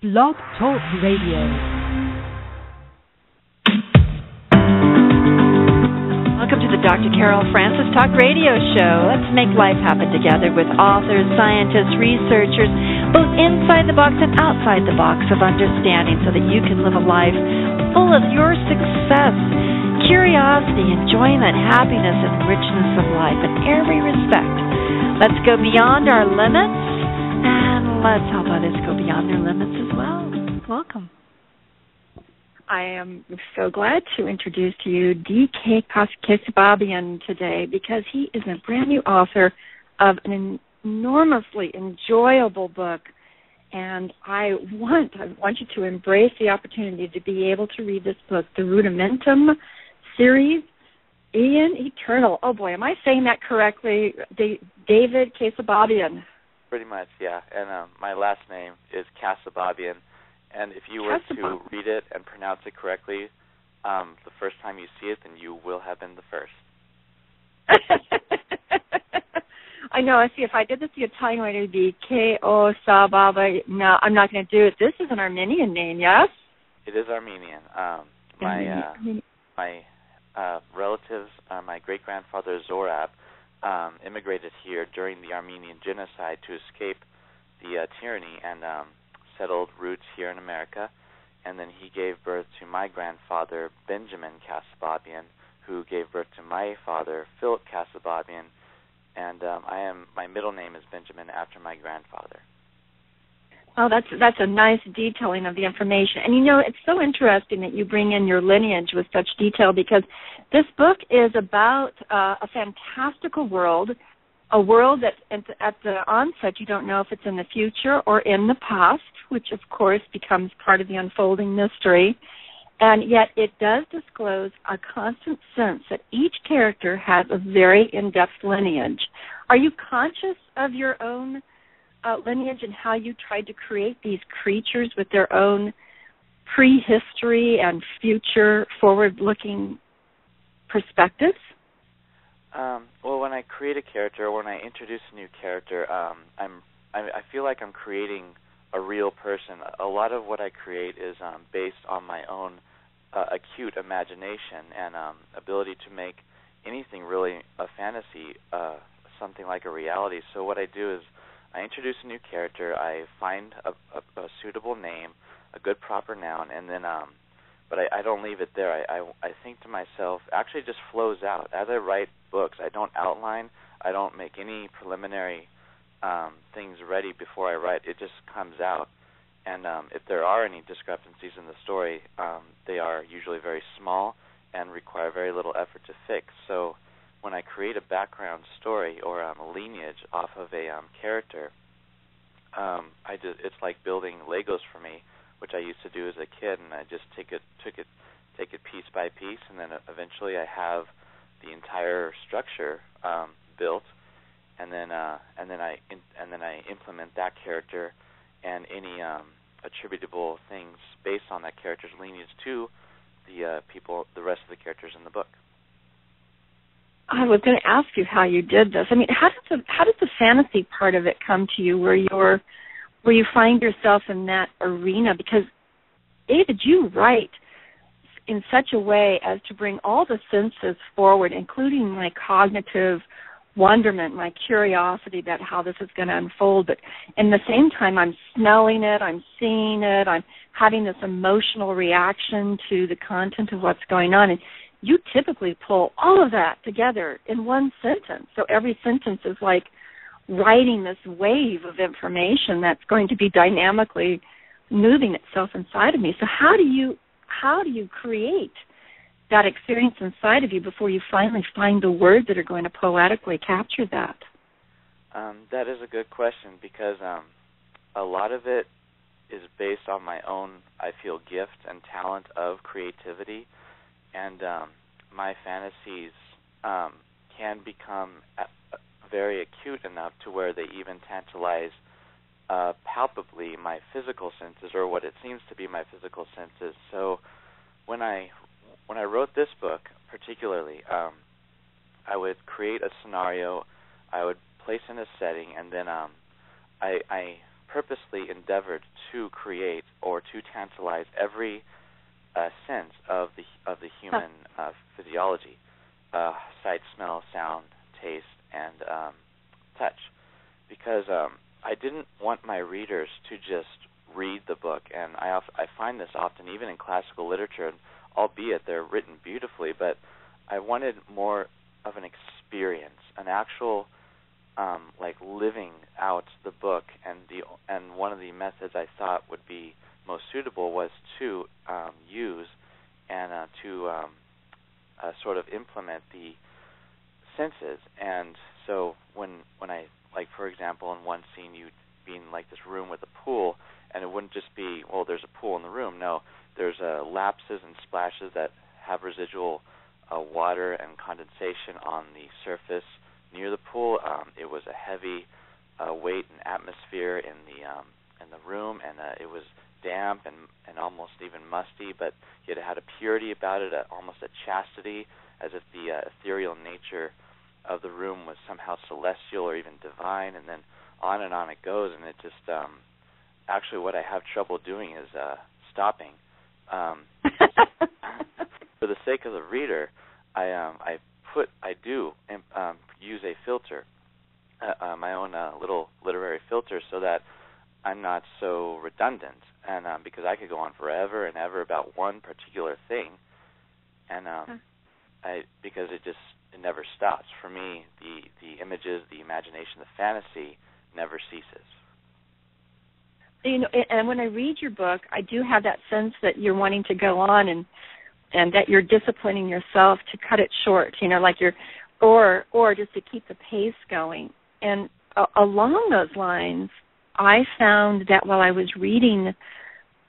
Blog Talk Radio. Welcome to the Dr. Carol Francis Talk Radio Show. Let's make life happen together with authors, scientists, researchers, both inside the box and outside the box of understanding so that you can live a life full of your success, curiosity, enjoyment, happiness, and richness of life in every respect. Let's go beyond our limits, and let's help others go beyond their limits as well. Welcome. I am so glad to introduce to you D.K. Keosababian today because he is a brand new author of an enormously enjoyable book, and I want you to embrace the opportunity to be able to read this book, the Rudimentum Series, Aeon Eternal. Oh boy, am I saying that correctly? David Keosababian. Pretty much, yeah. And my last name is Keosababian. And if you were to read it and pronounce it correctly, the first time you see it, then you will have been the first. I know. I see. If I did this the Italian way, it would be Keosababian. No, I'm not going to do it. This is an Armenian name, yes? It is Armenian. My relatives, my great-grandfather Zorab, immigrated here during the Armenian genocide to escape the tyranny and settled roots here in America, and then he gave birth to my grandfather, Benjamin Keosababian, who gave birth to my father, Philip Keosababian, and my middle name is Benjamin after my grandfather. Oh, that's a nice detailing of the information. And, you know, it's so interesting that you bring in your lineage with such detail because this book is about a fantastical world, a world that at the onset you don't know if it's in the future or in the past, which, of course, becomes part of the unfolding mystery. And yet it does disclose a constant sense that each character has a very in-depth lineage. Are you conscious of your own lineage and how you tried to create these creatures with their own prehistory and future forward-looking perspectives? Well, when I create a character or when I introduce a new character, I feel like I'm creating a real person. A lot of what I create is based on my own acute imagination and ability to make anything really a fantasy, something like a reality. So what I do is I introduce a new character, I find a suitable name, a good proper noun, and then but I don't leave it there. I think to myself, actually it just flows out. As I write books, I don't outline, I don't make any preliminary things ready before I write. It just comes out. And if there are any discrepancies in the story, they are usually very small and require very little effort to fix. So when I create a background story or a lineage off of a character, it's like building Legos for me, which I used to do as a kid, and I just take it piece by piece, and then eventually I have the entire structure built, and then I implement that character and any attributable things based on that character's lineage to the rest of the characters in the book. I was going to ask you how you did this. I mean, how does the fantasy part of it come to you, where you find yourself in that arena? Because, David, you write in such a way as to bring all the senses forward, including my cognitive wonderment, my curiosity about how this is going to unfold. But in the same time, I'm smelling it, I'm seeing it, I'm having this emotional reaction to the content of what's going on. And you typically pull all of that together in one sentence. So every sentence is like writing this wave of information that's going to be dynamically moving itself inside of me. So how do you create that experience inside of you before you finally find the words that are going to poetically capture that? That is a good question because a lot of it is based on my own, I feel, gift and talent of creativity. And my fantasies can become very acute enough to where they even tantalize palpably my physical senses, or what it seems to be my physical senses. So when I wrote this book particularly, I would create a scenario, I would place in a setting, and then I purposely endeavored to create or to tantalize every sense of the human physiology, sight, smell, sound, taste, and touch, because I didn't want my readers to just read the book, and I find this often even in classical literature, albeit they're written beautifully, but I wanted more of an experience, an actual like living out the book, and one of the methods I thought would be most suitable was to use and to sort of implement the senses. And so when I, like, for example, in one scene you'd be in like this room with a pool, and it wouldn't just be, well, there's a pool in the room. No, there's lapses and splashes that have residual water and condensation on the surface near the pool. It was a heavy weight and atmosphere in the room, and it was damp and almost even musty, but yet it had a purity about it, almost a chastity, as if the ethereal nature of the room was somehow celestial or even divine, and then on it goes, and it just actually what I have trouble doing is stopping. For the sake of the reader, I do use a filter, my own little literary filter, so that I'm not so redundant, and because I could go on forever and ever about one particular thing, and because it never stops. For me, the images, the imagination, the fantasy never ceases. You know, and when I read your book, I do have that sense that you're wanting to go on and that you're disciplining yourself to cut it short, you know, like or just to keep the pace going. And along those lines, I found that while I was reading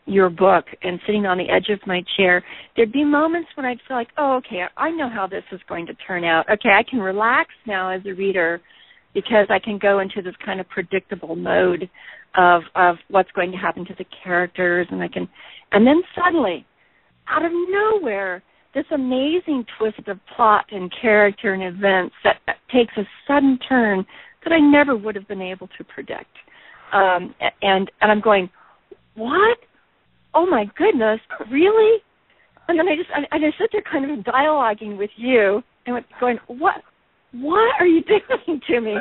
your book and sitting on the edge of my chair, there'd be moments when I'd feel like, oh, okay, I know how this is going to turn out. Okay, I can relax now as a reader because I can go into this kind of predictable mode of what's going to happen to the characters, and then suddenly, out of nowhere, this amazing twist of plot and character and events that takes a sudden turn that I never would have been able to predict. And I'm going, what? Oh my goodness, really? And then I just sit there kind of dialoguing with you and going, what are you doing to me?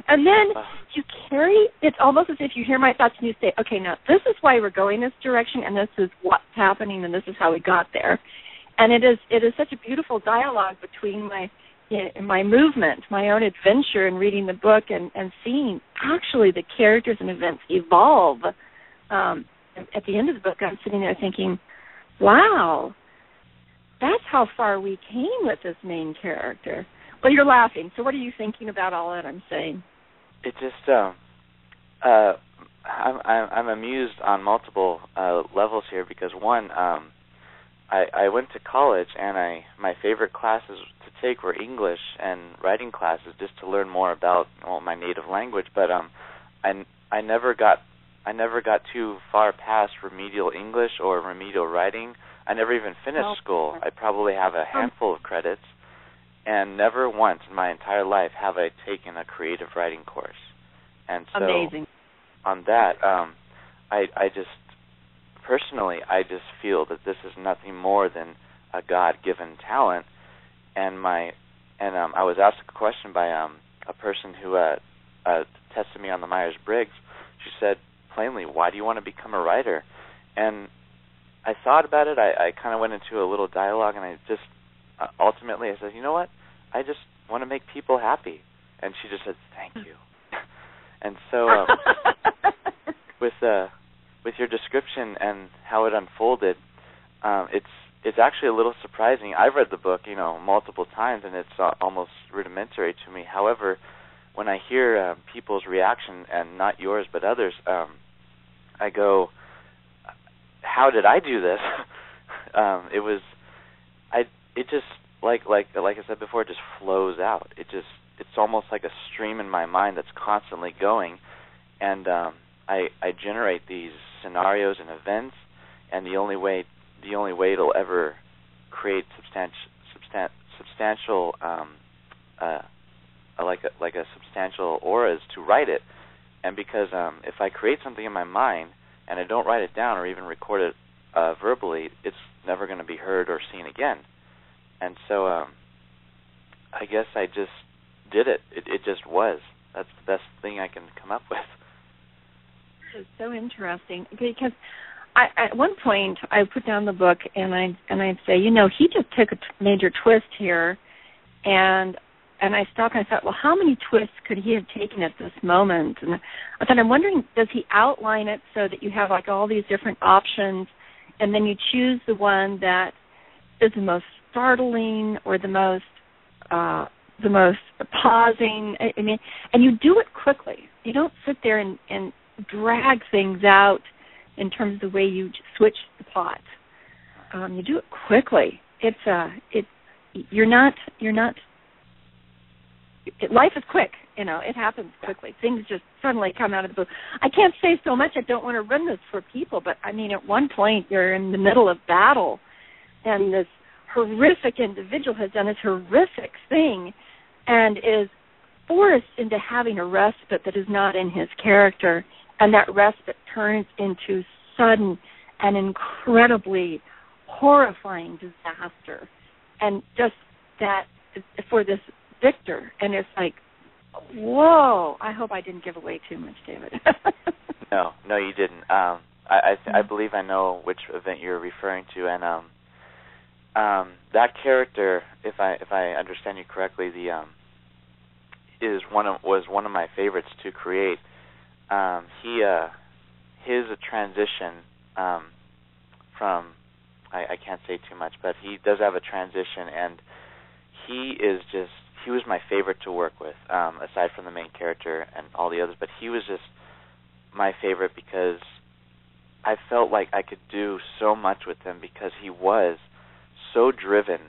And then you carry, it's almost as if you hear my thoughts and you say, okay, now this is why we're going this direction, and this is what's happening, and this is how we got there. And it is such a beautiful dialogue between my movement, my own adventure in reading the book and seeing actually the characters and events evolve. At the end of the book, I'm sitting there thinking, wow, that's how far we came with this main character. Well, you're laughing, so what are you thinking about all that I'm saying? It just, I'm amused on multiple levels here, because one, I went to college, and my favorite classes to take were English and writing classes, just to learn more about my native language. But I never got too far past remedial English or remedial writing. I never even finished school. I probably have a handful of credits, and never once in my entire life have I taken a creative writing course. And so, amazing. On that, I just personally, I just feel that this is nothing more than a God-given talent. And I was asked a question by a person who tested me on the Myers-Briggs. She said plainly, "Why do you want to become a writer?" And I thought about it. I kind of went into a little dialogue, and I just ultimately I said, you know what? I just want to make people happy. And she just said, "Thank you." And so with your description and how it unfolded, it's actually a little surprising. I've read the book, multiple times, and it's almost rudimentary to me. However, when I hear people's reaction, and not yours but others, I go, how did I do this? It just like I said before, it just flows out. It's almost like a stream in my mind that's constantly going, and I generate these scenarios and events, and the only way it'll ever create substantial like a substantial aura is to write it. And because if I create something in my mind and I don't write it down or even record it verbally, it's never going to be heard or seen again. And so I guess I just did it. It just was. That's the best thing I can come up with. It's so interesting because at one point I put down the book and I'd say, he just took a major twist here, and I stopped and I thought, well, how many twists could he have taken at this moment? And I thought, I'm wondering, does he outline it so that you have like all these different options, and then you choose the one that is the most startling or the most pausing? I mean, and you do it quickly. You don't sit there and drag things out in terms of the way you switch the plot. You do it quickly. Life is quick, it happens quickly. Things just suddenly come out of the blue. I can't say so much, I don't want to run this for people, but I mean, at one point you're in the middle of battle, and this horrific individual has done this horrific thing and is forced into having a respite that is not in his character, and that respite turns into sudden and incredibly horrifying disaster. And just that for this Victor, and it's like, whoa, I hope I didn't give away too much, David. No, you didn't. I believe I know which event you're referring to, and that character, if I understand you correctly, was one of my favorites to create. His transition from, I can't say too much, but he does have a transition, and he was my favorite to work with, aside from the main character and all the others, but he was just my favorite because I felt like I could do so much with him because he was so driven,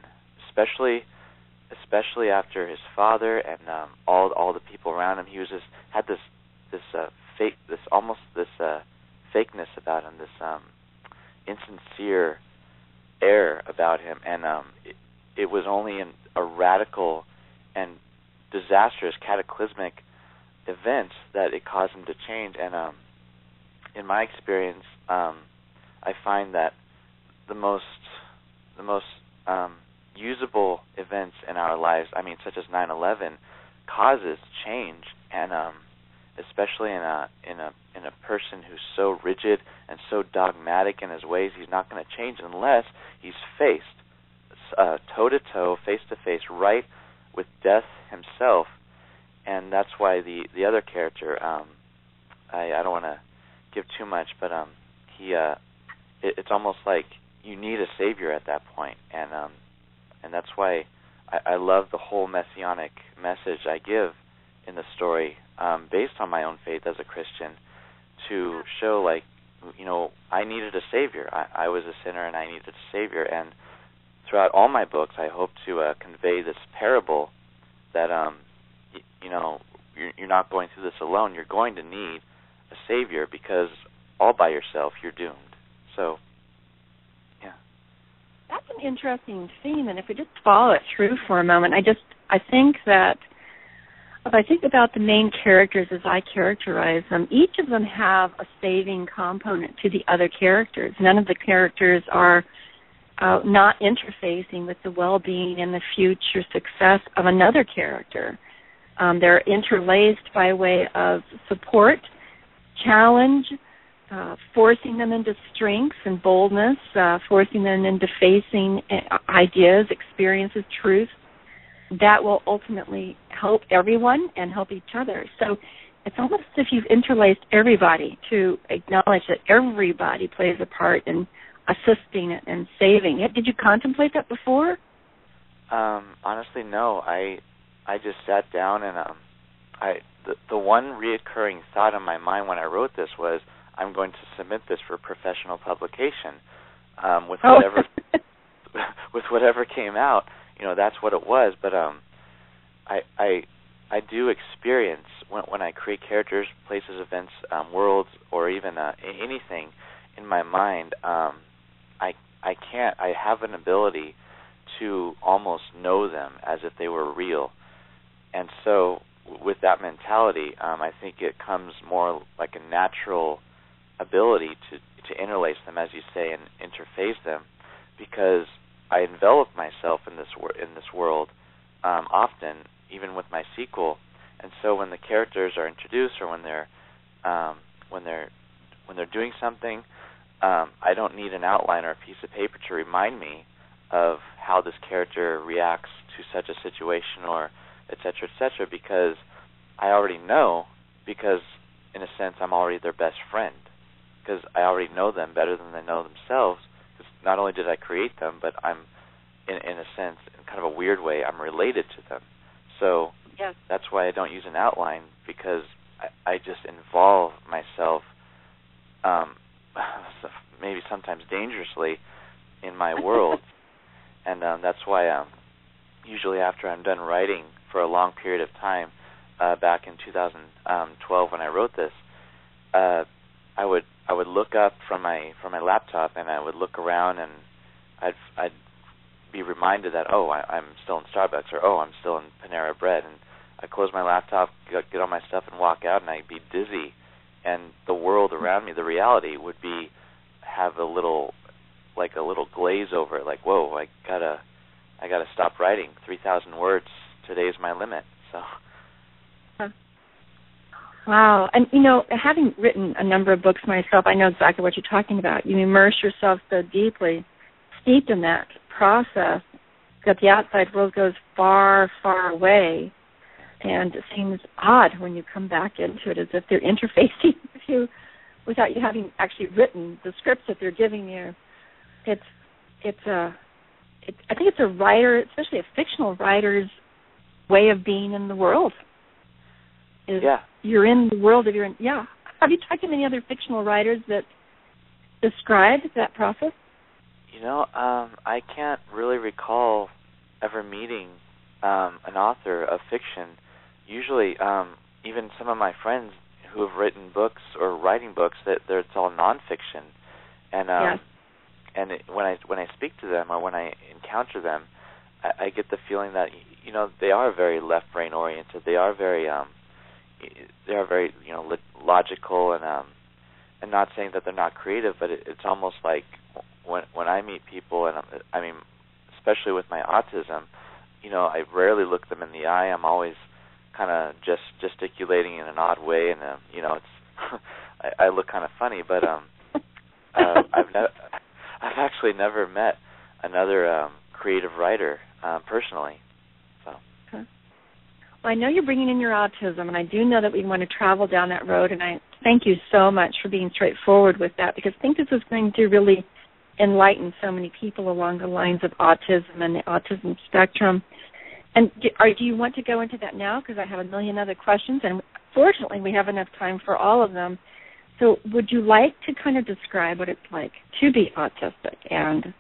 especially after his father and all the people around him. He was just had this fakeness about him, this insincere air about him, and it was only in a radical and disastrous, cataclysmic event that it caused him to change. And in my experience, I find that the most usable events in our lives, such as 9/11, causes change, and especially in a person who's so rigid and so dogmatic in his ways, he's not going to change unless he's faced toe-to-toe, face-to-face, right with death himself. And that's why the other character, I don't want to give too much, but it's almost like you need a savior at that point, and that's why I love the whole messianic message I give in the story, based on my own faith as a Christian, to show I needed a savior. I was a sinner and I needed a savior, and throughout all my books, I hope to convey this parable that you're not going through this alone. You're going to need a savior because all by yourself you're doomed. So, yeah. That's an interesting theme, and if we just follow it through for a moment, I think that if I think about the main characters as I characterize them, each of them have a saving component to the other characters. None of the characters are not interfacing with the well-being and the future success of another character. They're interlaced by way of support, challenge, forcing them into strengths and boldness, forcing them into facing ideas, experiences, truth that will ultimately help everyone and help each other. So it's almost as if you've interlaced everybody to acknowledge that everybody plays a part in assisting and saving it. Did you contemplate that before? Honestly, no. I just sat down and the one reoccurring thought in my mind when I wrote this was, I'm going to submit this for professional publication with whatever with whatever came out. That's what it was. But I do experience when I create characters, places, events, worlds, or even anything in my mind. I have an ability to almost know them as if they were real, And so with that mentality, I think it comes more like a natural ability to interlace them, as you say, and interface them, because I envelop myself in this world often, even with my sequel. And so when the characters are introduced, or when they're doing something, I don't need an outline or a piece of paper to remind me of how this character reacts to such a situation, or et cetera, because I already know, because in a sense I'm already their best friend, because I already know them better than they know themselves, because not only did I create them, but I'm, in a sense, in kind of a weird way, I'm related to them. So yes. That's why I don't use an outline, because I just involve myself, maybe sometimes dangerously, in my world. And that's why usually after I'm done writing for a long period of time, back in 2012 when I wrote this, I would look up from my laptop, and I would look around, and I'd be reminded that, I'm still in Starbucks, or I'm still in Panera Bread, and I'd close my laptop, get all my stuff, and walk out, and I'd be dizzy, and the world around me, the reality, would have a little glaze over it, like, whoa, I gotta stop writing. 3,000 words today is my limit. So. Wow. And, having written a number of books myself, I know exactly what you're talking about. You immerse yourself so deeply, steeped in that process, that the outside world goes far, far away. And it seems odd when you come back into it, as if they're interfacing with you without you having actually written the scripts that they're giving you. I think it's a writer, especially a fictional writer's way of being in the world. You're in the world of your own. Yeah. Have you talked to many other fictional writers that describe that process? I can't really recall ever meeting an author of fiction. Usually, even some of my friends who have written books or writing books, it's all nonfiction, and yes. And when I speak to them, or when I encounter them, I get the feeling that they are very left brain oriented. They are very logical, and not saying that they're not creative, but it's almost like when I meet people, and I mean, especially with my autism, I rarely look them in the eye. I'm always kind of just gesticulating in an odd way, and it's I look kind of funny, but I've actually never met another creative writer personally. So. Okay. Well, I know you're bringing in your autism, and I do know that we want to travel down that road, and I thank you so much for being straightforward with that, because I think this is going to really enlighten so many people along the lines of autism and the autism spectrum. And do you want to go into that now? Because I have a million other questions, and fortunately we have enough time for all of them. So would you like to kind of describe what it's like to be autistic and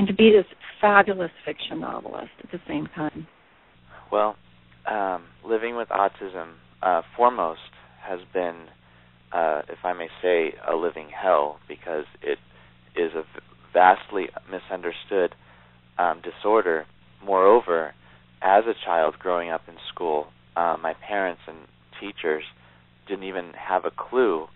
to be this fabulous fiction novelist at the same time? Well, living with autism, foremost, has been, if I may say, a living hell, because it is a vastly misunderstood disorder. Moreover, as a child growing up in school, my parents and teachers didn't even have a clue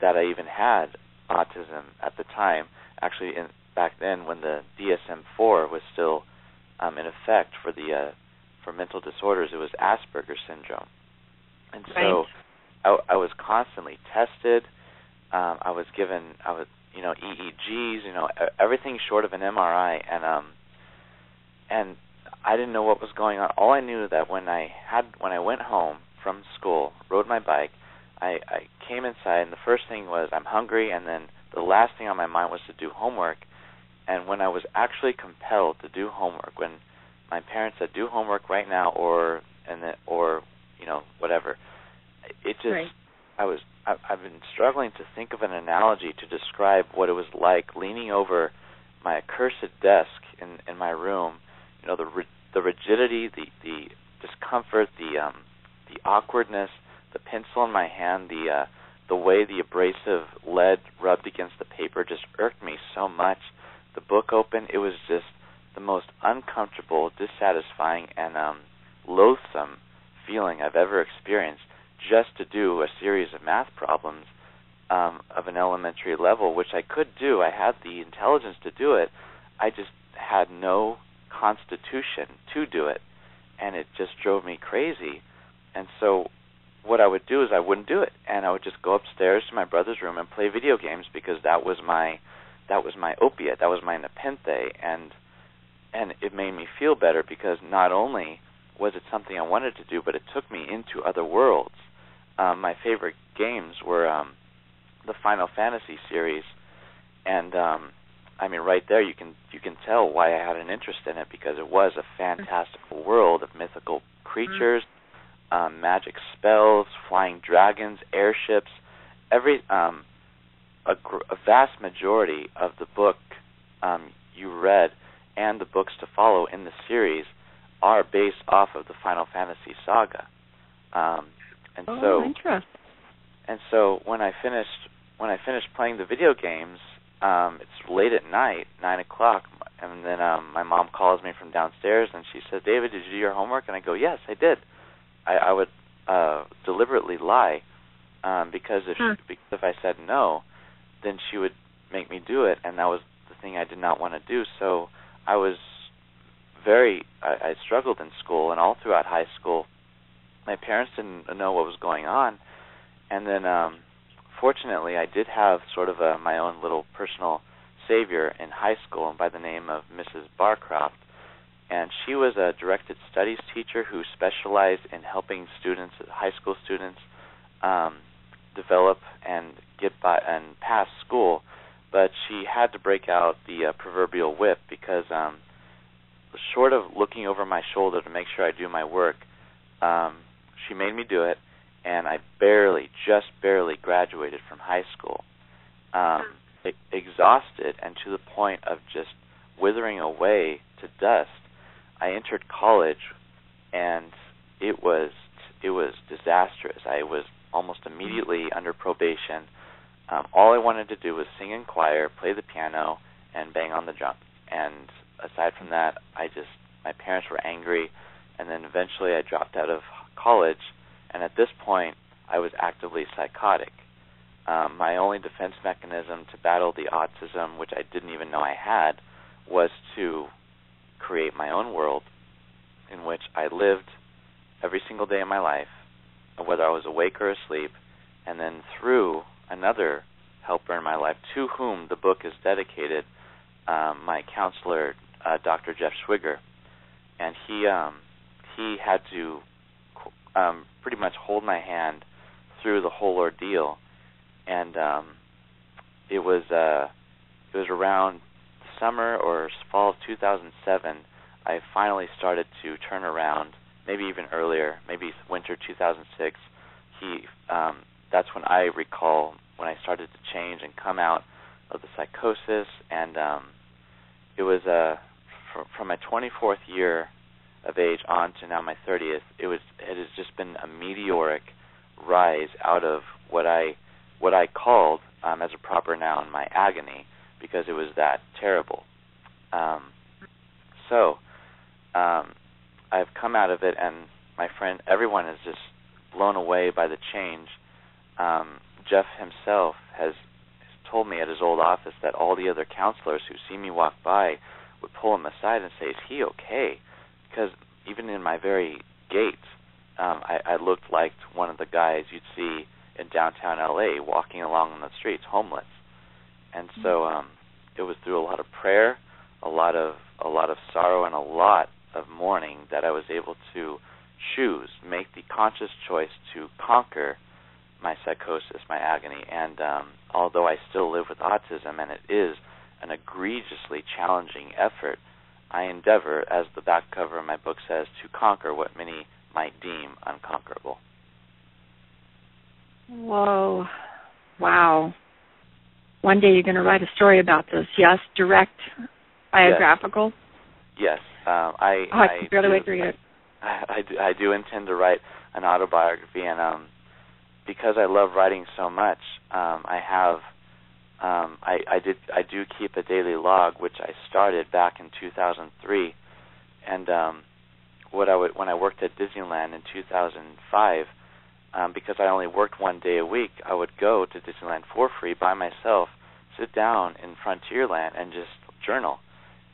that I even had autism at the time. Actually, back then, when the DSM-4 was still in effect for mental disorders, it was Asperger's syndrome. And so I was constantly tested. I was given EEGs, everything short of an MRI, and I didn't know what was going on. All I knew that when I went home from school, rode my bike, I came inside, and the first thing was, I'm hungry, and then the last thing on my mind was to do homework. And when I was actually compelled to do homework, when my parents said, do homework right now, or whatever, it just, right. I've been struggling to think of an analogy to describe what it was like leaning over my accursed desk in my room, the rigidity, the discomfort, the awkwardness, the pencil in my hand, the way the abrasive lead rubbed against the paper just irked me so much. The book open, it was just the most uncomfortable, dissatisfying, and loathsome feeling I've ever experienced just to do a series of math problems of an elementary level, which I could do. I had the intelligence to do it. I just had no constitution to do it, and it just drove me crazy. And so what I would do is I wouldn't do it, and I would just go upstairs to my brother's room and play video games, because that was my opiate, that was my nepenthe, and it made me feel better, because not only was it something I wanted to do, but it took me into other worlds. My favorite games were the Final Fantasy series, and I mean, right there you can tell why I had an interest in it, because it was a fantastical world of mythical creatures, magic spells, flying dragons, airships. A vast majority of the book you read and the books to follow in the series are based off of the Final Fantasy saga. Interesting. And so when I finished playing the video games, it's late at night, 9 o'clock, and then my mom calls me from downstairs, and she says, "David, did you do your homework?" And I go, "Yes, I did." I would deliberately lie, because if I said no, then she would make me do it, and that was the thing I did not want to do. So I was I struggled in school, and all throughout high school. My parents didn't know what was going on, and then fortunately I did have sort of my own little personal savior in high school by the name of Mrs. Barcroft, and she was a directed studies teacher who specialized in helping students, high school students, develop and get by and pass school, but she had to break out the proverbial whip, because short of looking over my shoulder to make sure I do my work, she made me do it, and I just barely graduated from high school. Exhausted and to the point of just withering away to dust, I entered college, and it was disastrous. I was almost immediately under probation. All I wanted to do was sing in choir, play the piano, and bang on the drum. And aside from that, my parents were angry, and then eventually I dropped out of college, and at this point I was actively psychotic. My only defense mechanism to battle the autism, which I didn't even know I had, was to create my own world in which I lived every single day of my life, whether I was awake or asleep, and then through another helper in my life, to whom the book is dedicated, my counselor, Dr. Jeff Schwiger, and he had to pretty much hold my hand through the whole ordeal, and it was around summer or fall of 2007 I finally started to turn around, maybe even earlier, maybe winter 2006. That's when I recall when I started to change and come out of the psychosis, and it was from my 24th year of age on to now my 30th. It has just been a meteoric rise out of what I called, as a proper noun, my agony, because it was that terrible. I've come out of it, and my friend, everyone is just blown away by the change. Jeff himself has told me at his old office that all the other counselors who see me walk by would pull him aside and say, "Is he okay?" Because even in my very gait, I looked like one of the guys you'd see in downtown LA walking along on the streets, homeless. And so it was through a lot of prayer, a lot of sorrow, and a lot of mourning that I was able to make the conscious choice to conquer my psychosis, my agony. And although I still live with autism, and it is an egregiously challenging effort, I endeavor, as the back cover of my book says, to conquer what many might deem unconquerable. Whoa. Wow. One day you're going to write a story about this, yes? Direct, biographical? Yes. I can barely wait to read it. I do intend to write an autobiography, and because I love writing so much, I do keep a daily log, which I started back in 2003, and when I worked at Disneyland in 2005, because I only worked one day a week, I would go to Disneyland for free by myself, sit down in Frontierland and just journal.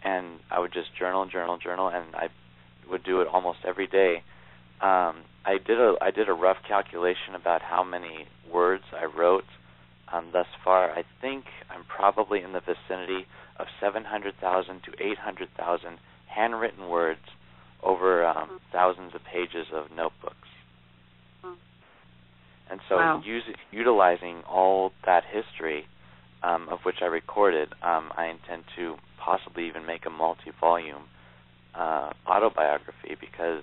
And I would just journal, and I would do it almost every day. I did a rough calculation about how many words I wrote thus far. I think I'm probably in the vicinity of 700,000 to 800,000 handwritten words over thousands of pages of notebooks. And so wow. Utilizing all that history of which I recorded, I intend to possibly even make a multi-volume autobiography, because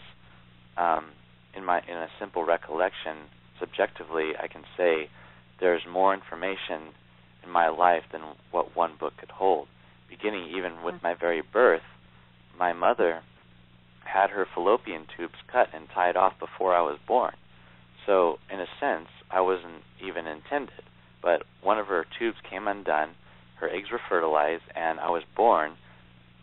in a simple recollection, subjectively, I can say there's more information in my life than what one book could hold. Beginning even with my very birth, my mother had her fallopian tubes cut and tied off before I was born. So, in a sense, I wasn't even intended. But one of her tubes came undone, her eggs were fertilized, and I was born.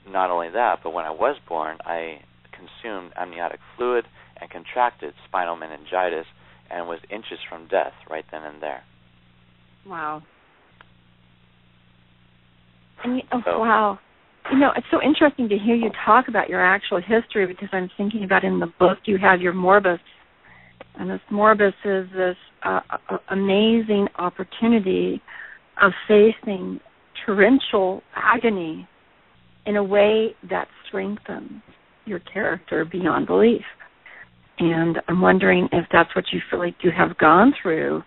Not only that, but when I was born, I consumed amniotic fluid and contracted spinal meningitis and was inches from death right then and there. Wow. And, wow. You know, it's so interesting to hear you talk about your actual history, because I'm thinking about in the book you have your morbus. And this morbus is this amazing opportunity of facing torrential agony in a way that strengthens your character beyond belief. And I'm wondering if that's what you feel like you have gone through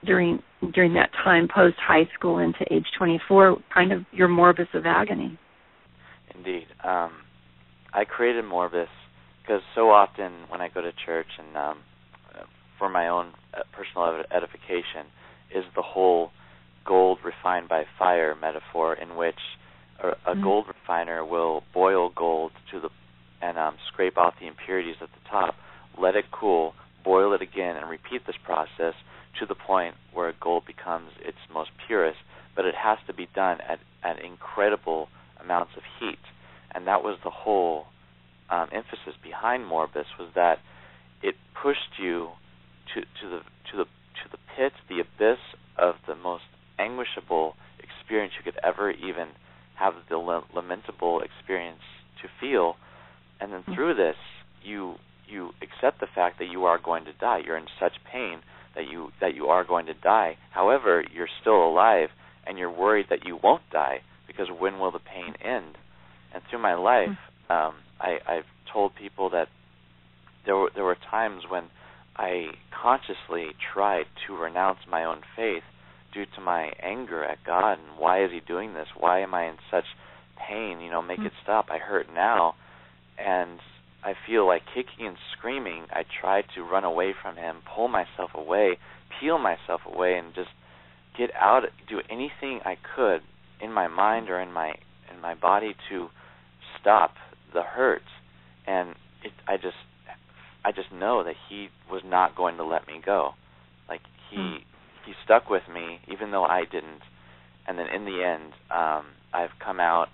during that time post-high school into age 24, kind of your morbus of agony. Indeed. I created morbus because so often when I go to church and for my own personal edification is the whole gold refined by fire metaphor, in which a gold refiner will boil gold and scrape off the impurities at the top, let it cool, boil it again, and repeat this process to the point where gold becomes its most purest. But it has to be done at incredible amounts of heat, and that was the whole emphasis behind morbus, was that it pushed you to the pit, the abyss of the most anguishable experience you could ever even have the lamentable experience to feel. And then through this, you accept the fact that you are going to die. You're in such pain that you are going to die. However, you're still alive, and you're worried that you won't die, because when will the pain end? And through my life, I've told people that there were times when I consciously tried to renounce my own faith due to my anger at God. And why is He doing this? Why am I in such pain? Make it stop. I hurt now. And I feel like kicking and screaming. I tried to run away from Him, pull myself away, peel myself away, and just get out, do anything I could in my mind or in my body to stop the hurt. And I just know that He was not going to let me go. Like He stuck with me even though I didn't. And then in the end, I've come out.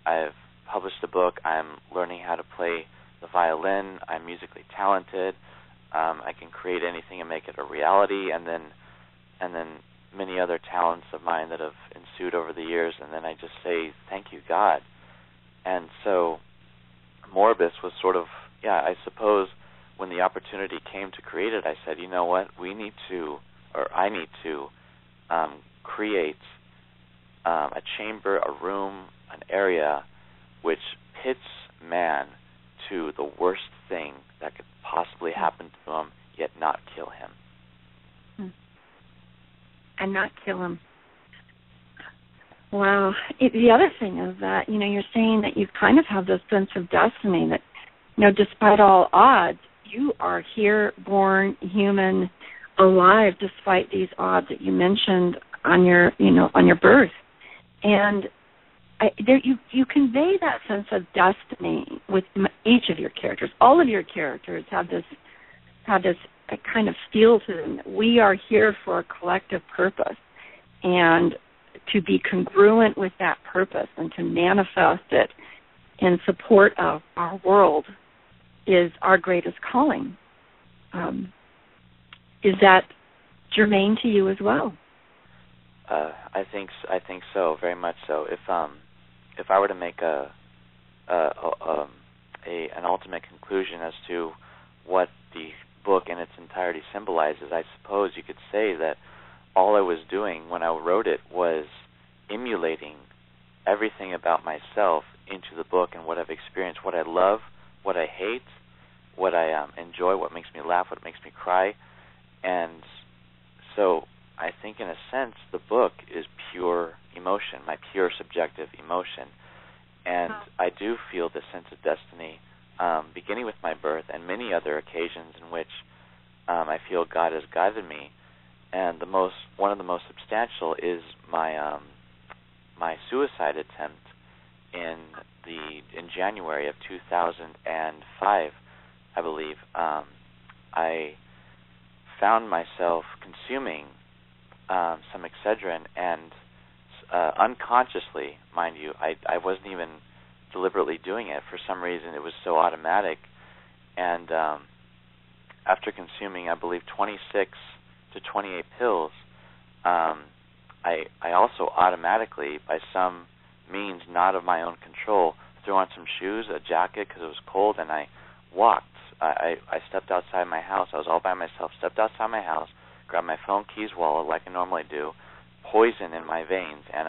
I've published a book. I'm learning how to play the violin. I'm musically talented. I can create anything and make it a reality. And then many other talents of mine that have ensued over the years. And then I just say, thank you, God. And so morbus was sort of, I suppose when the opportunity came to create it, I said, you know what, I need to create a chamber, a room, an area which pits man to the worst thing that could possibly happen to him, yet not kill him. And not kill him. Wow. The other thing is that, you're saying that you kind of have this sense of destiny that, despite all odds, you are here, born, human, alive, despite these odds that you mentioned on your birth. And you convey that sense of destiny with each of your characters. All of your characters have this kind of feel to them. We are here for a collective purpose, and to be congruent with that purpose and to manifest it in support of our world is our greatest calling. Is that germane to you as well? I think so, very much so. If I were to make an ultimate conclusion as to what the book in its entirety symbolizes, I suppose you could say that all I was doing when I wrote it was emulating everything about myself into the book and what I've experienced, what I love, what I hate, what I enjoy, what makes me laugh, what makes me cry. And so I think in a sense the book is pure emotion, my pure subjective emotion. And I do feel this sense of destiny beginning with my birth and many other occasions in which I feel God has guided me. And one of the most substantial is my my suicide attempt in January of 2005, I believe. I found myself consuming some Excedrin, and unconsciously, mind you, I wasn't even deliberately doing it. For some reason, it was so automatic. And after consuming, I believe, 26 to 28 pills, I also automatically, by some means not of my own control, threw on some shoes, a jacket because it was cold, and I walked. I stepped outside my house. I was all by myself, stepped outside my house, grabbed my phone, keys, wallet, like I normally do, poison in my veins, and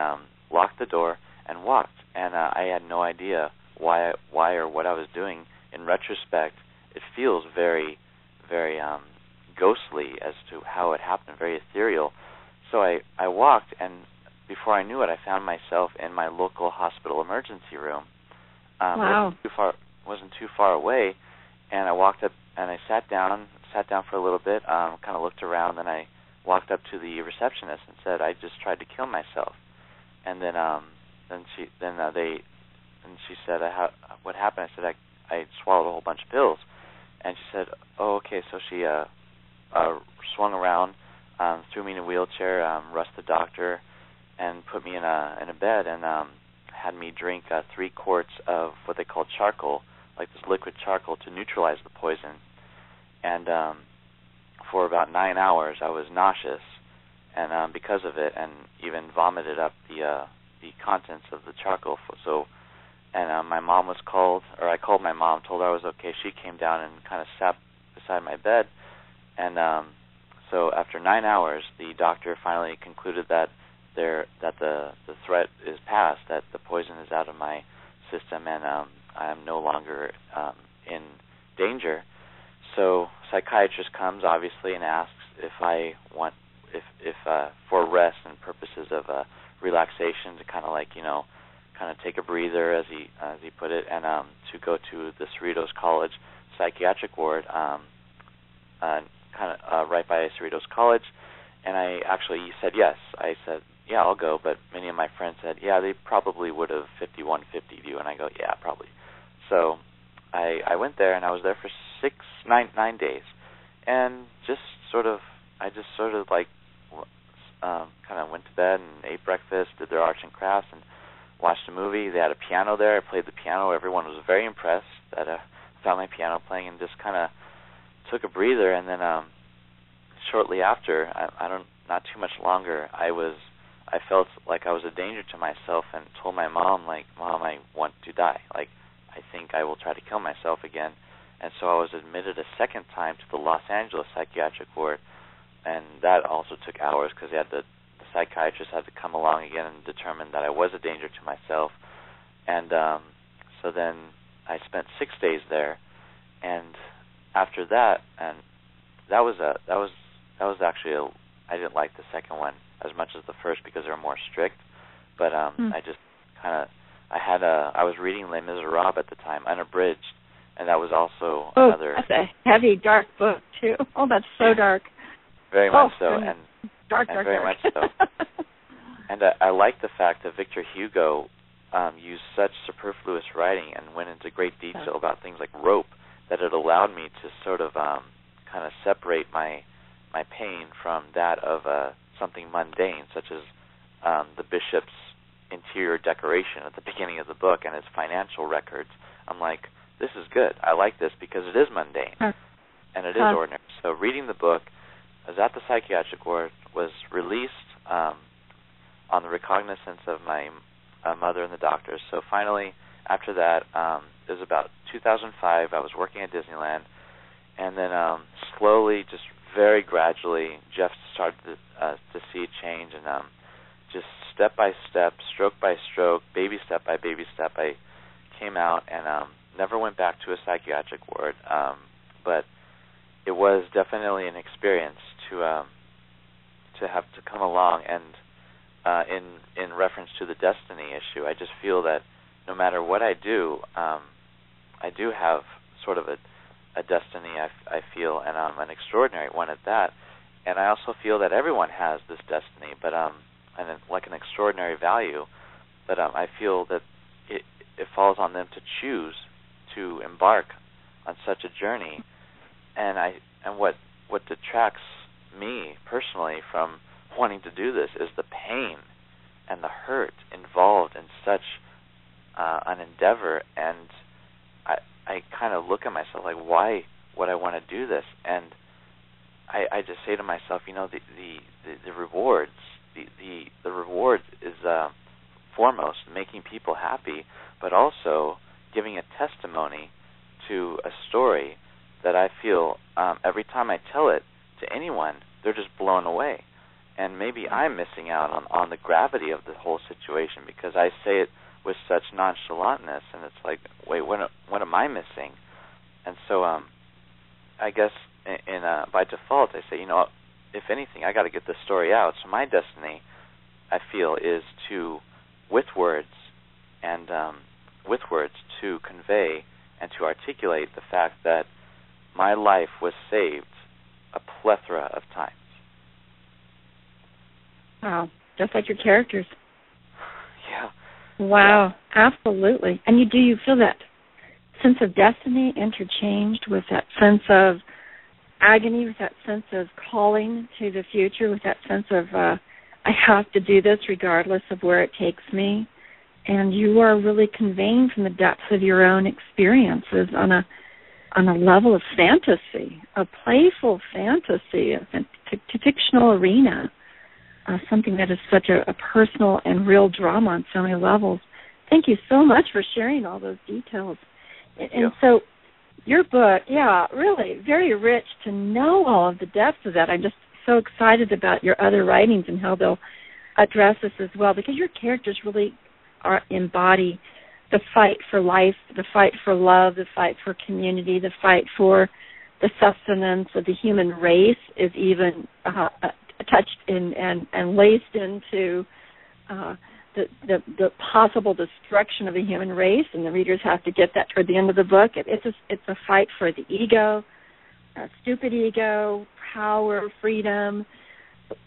locked the door and walked. And I had no idea why or what I was doing. In retrospect, it feels very, very ghostly as to how it happened, very ethereal. So I walked, and before I knew it, I found myself in my local hospital emergency room. Wow. Wasn't too far away, and I walked up and I sat down for a little bit, kind of looked around, then I walked up to the receptionist and said, I just tried to kill myself. And then she said, what happened? I said, I swallowed a whole bunch of pills. And she said, oh, okay. So she swung around, threw me in a wheelchair, rushed the doctor, and put me in a bed, and had me drink 3 quarts of what they call charcoal, like this liquid charcoal, to neutralize the poison. And for about 9 hours, I was nauseous, and because of it, and even vomited up the contents of the charcoal. And my mom was called, or I called my mom, told her I was okay. She came down and kind of sat beside my bed, and so after 9 hours, the doctor finally concluded that the threat is past, that the poison is out of my system, and I am no longer in danger. So psychiatrist comes obviously and asks if I want, if for rest and purposes of relaxation, to kind of kind of take a breather, as he put it, and to go to the Cerritos College psychiatric ward, kind of right by Cerritos College. And I actually said yes. I said, yeah, I'll go. But many of my friends said, yeah, they probably would have 5150 you. And I go, yeah, probably. So I went there, and I was there for 9 days, and I just sort of kind of went to bed and ate breakfast, did their arts and crafts, and watched a movie. They had a piano there. I played the piano. Everyone was very impressed that I found my piano playing, and just kind of took a breather. And then shortly after, not too much longer, I felt like I was a danger to myself, and told my mom, Mom, I want to die. I think I will try to kill myself again. And so I was admitted a second time to the Los Angeles psychiatric ward, and that also took hours because the psychiatrist had to come along again and determine that I was a danger to myself. And so then I spent 6 days there, and after that, and that was actually I didn't like the second one as much as the first because they were more strict, but I just kind of I was reading Les Miserables at the time, unabridged, and that was also another. That's a heavy, dark book too. Oh, that's so dark. Very much so, and dark. Much so. And I like the fact that Victor Hugo used such superfluous writing and went into great detail about things like rope, that it allowed me to sort of kind of separate my pain from that of something mundane, such as the bishop's interior decoration at the beginning of the book and his financial records. I'm like, this is good. I like this because it is mundane and it is ordinary. So reading the book, I was at the psychiatric ward, was released on the recognizance of my mother and the doctors. So finally, after that, it was about 2005. I was working at Disneyland, and then slowly, just very gradually, Jeff started to see change, and just step by step, stroke by stroke, baby step by baby step, I came out and never went back to a psychiatric ward. But it was definitely an experience to have to come along. And in reference to the destiny issue, I just feel that no matter what I do have sort of a destiny, I feel, and an extraordinary one at that. And I also feel that everyone has this destiny, but and like an extraordinary value. But I feel that it falls on them to choose to embark on such a journey. And what detracts me personally from wanting to do this is the pain and the hurt involved in such an endeavor. And I kind of look at myself like, why would I want to do this? And I just say to myself, the rewards, the reward is foremost making people happy, but also giving a testimony to a story that I feel every time I tell it to anyone, they're just blown away. And maybe I'm missing out on the gravity of the whole situation because I say it with such nonchalantness, and it's like, wait, what am I missing? And so I guess by default I say, if anything, I got to get this story out. So my destiny, I feel, is to, with words, to convey and to articulate the fact that my life was saved a plethora of times. Wow, just like your characters. Yeah. Wow, yeah. Absolutely. And you feel that sense of destiny interchanged with that sense of agony, with that sense of calling to the future, with that sense of I have to do this regardless of where it takes me. And you are really conveying from the depths of your own experiences on a level of fantasy, a playful fantasy, a fictional arena, something that is such a personal and real drama on so many levels. Thank you so much for sharing all those details. And so your book, really very rich to know all of the depths of that. I'm just so excited about your other writings and how they'll address this as well, because your characters really embody the fight for life, the fight for love, the fight for community, the fight for the sustenance of the human race is even touched in and laced into the possible destruction of the human race, and the readers have to get that toward the end of the book. It's a fight for the ego, stupid ego, power, freedom,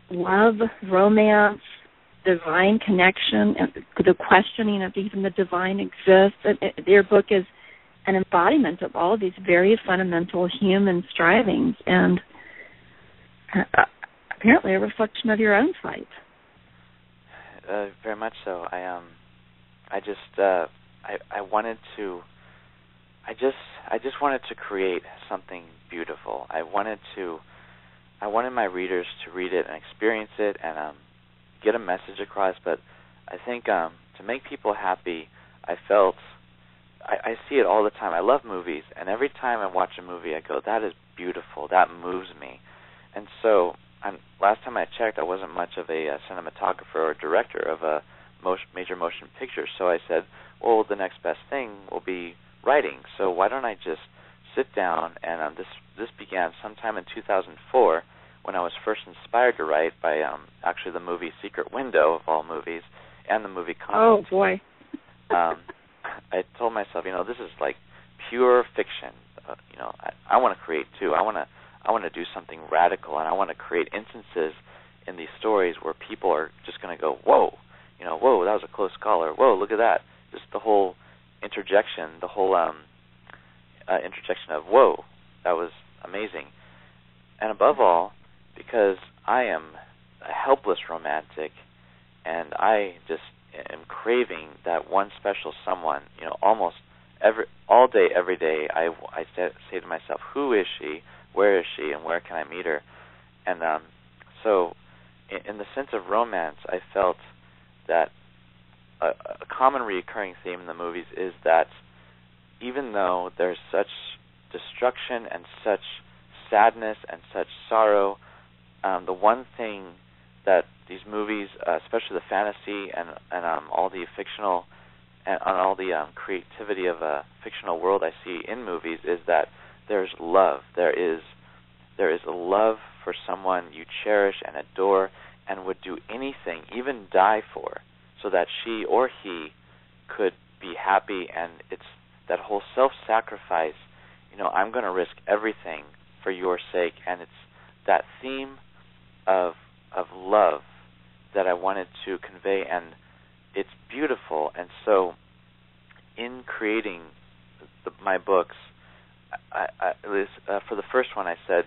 love, romance, divine connection, and the questioning of even the divine exists. Their book is an embodiment of all of these very fundamental human strivings, and apparently a reflection of your own fight. Very much so. I wanted to. I just wanted to create something beautiful. I wanted my readers to read it and experience it and get a message across. But I think to make people happy, I see it all the time. I love movies, and every time I watch a movie, I go, "That is beautiful. That moves me." And so, last time I checked, I wasn't much of a cinematographer or director of a major motion picture. So I said, well, the next best thing will be writing. So why don't I just sit down? And this began sometime in 2004 when I was first inspired to write by actually the movie Secret Window, of all movies, and the movie Common. Oh, boy. I told myself, this is like pure fiction. I want to create too. I want to do something radical, and I want to create instances in these stories where people are just going to go, whoa, whoa, that was a close call, or whoa, look at that. Just the whole interjection, interjection of, whoa, that was amazing. And above all, because I am a helpless romantic, and I just am craving that one special someone, almost all day, every day, I say to myself, who is she, where is she, and where can I meet her? And so in the sense of romance, I felt that a common recurring theme in the movies is that even though there's such destruction and such sadness and such sorrow, the one thing that these movies, especially the fantasy and all the fictional and all the creativity of a fictional world I see in movies, is that there's love. There is a love for someone you cherish and adore and would do anything, even die for, so that she or he could be happy. And it's that whole self-sacrifice, I'm going to risk everything for your sake. And it's that theme of love that I wanted to convey, and it's beautiful. And so in creating my books, for the first one I said,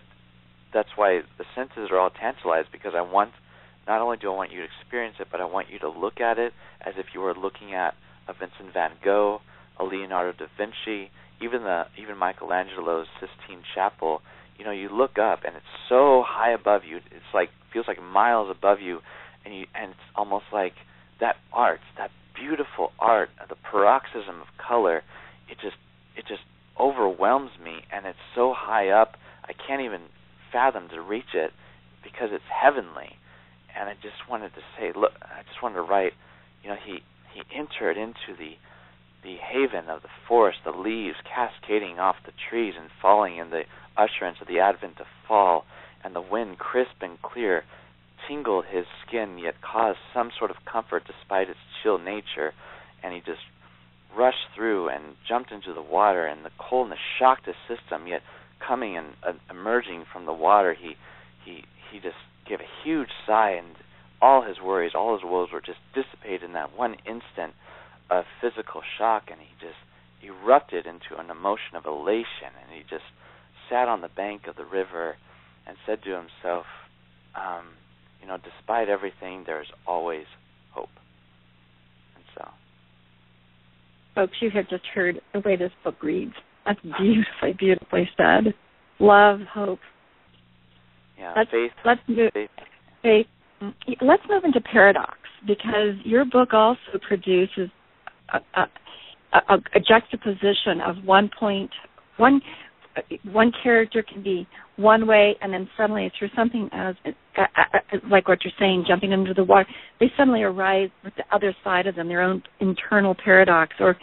that's why the senses are all tantalized, because not only do I want you to experience it, but I want you to look at it as if you were looking at a Vincent van Gogh, a Leonardo da Vinci, even Michelangelo's Sistine Chapel. You look up and it's so high above you. It's feels like miles above you, and it's almost like that art, that beautiful art, the paroxysm of color. It just overwhelms me, and it's so high up I can't even fathom to reach it because it's heavenly. And I just wanted to say, look, I just wanted to write, he entered into the haven of the forest, the leaves cascading off the trees and falling in the usherance of the advent of fall, and the wind, crisp and clear, tingled his skin, yet caused some sort of comfort despite its chill nature. And he just rushed through and jumped into the water, and the coldness shocked his system, yet coming and emerging from the water, he just gave a huge sigh, and all his worries, all his woes were just dissipated in that one instant of physical shock, and he just erupted into an emotion of elation, and he just sat on the bank of the river and said to himself, despite everything, there's always hope. And so, folks, you have just heard the way this book reads. That's beautifully, beautifully said. Love, hope. Yeah, faith. Let's move into paradox, because your book also produces a juxtaposition of one character can be one way, and then suddenly through something as like what you're saying, jumping into the water, they suddenly arise with the other side of them, their own internal paradox. Or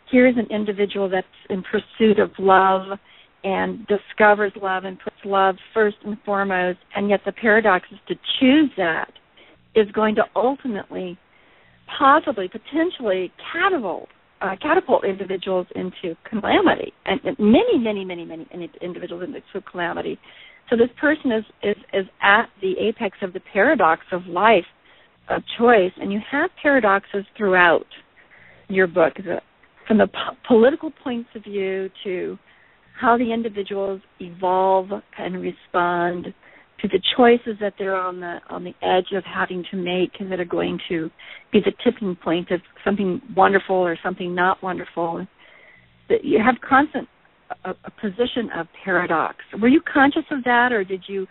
here's an individual that's in pursuit of love and discovers love and puts love first and foremost, and yet the paradox is to choose that is going to ultimately, possibly, potentially catapult individuals into calamity, and many individuals into calamity. So this person is at the apex of the paradox of life, of choice, and you have paradoxes throughout your book, from the political points of view to how the individuals evolve and respond to the choices that they're on the edge of having to make, and that are going to be the tipping point of something wonderful or something not wonderful. You have constant a position of paradox. Were you conscious of that, or did you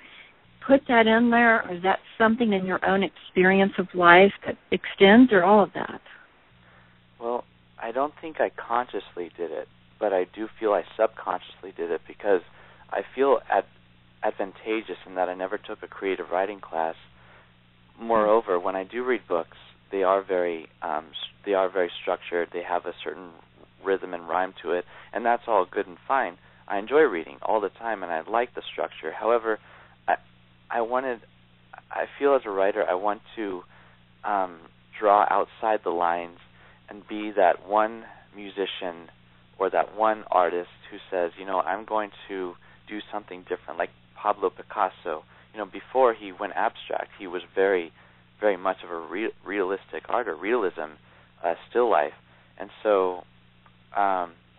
put that in there, or is that something in your own experience of life that extends, or all of that? Well, I don't think I consciously did it, but I do feel I subconsciously did it, because I feel advantageous in that I never took a creative writing class. Moreover, when I do read books, they are very structured. They have a certain rhythm and rhyme to it, and that's all good and fine. I enjoy reading all the time, and I like the structure. However, I feel as a writer, I want to draw outside the lines and be that one musician or that one artist who says, I'm going to do something different, like Pablo Picasso. Before he went abstract, he was very, very much of a realistic art, or realism, still life. And so,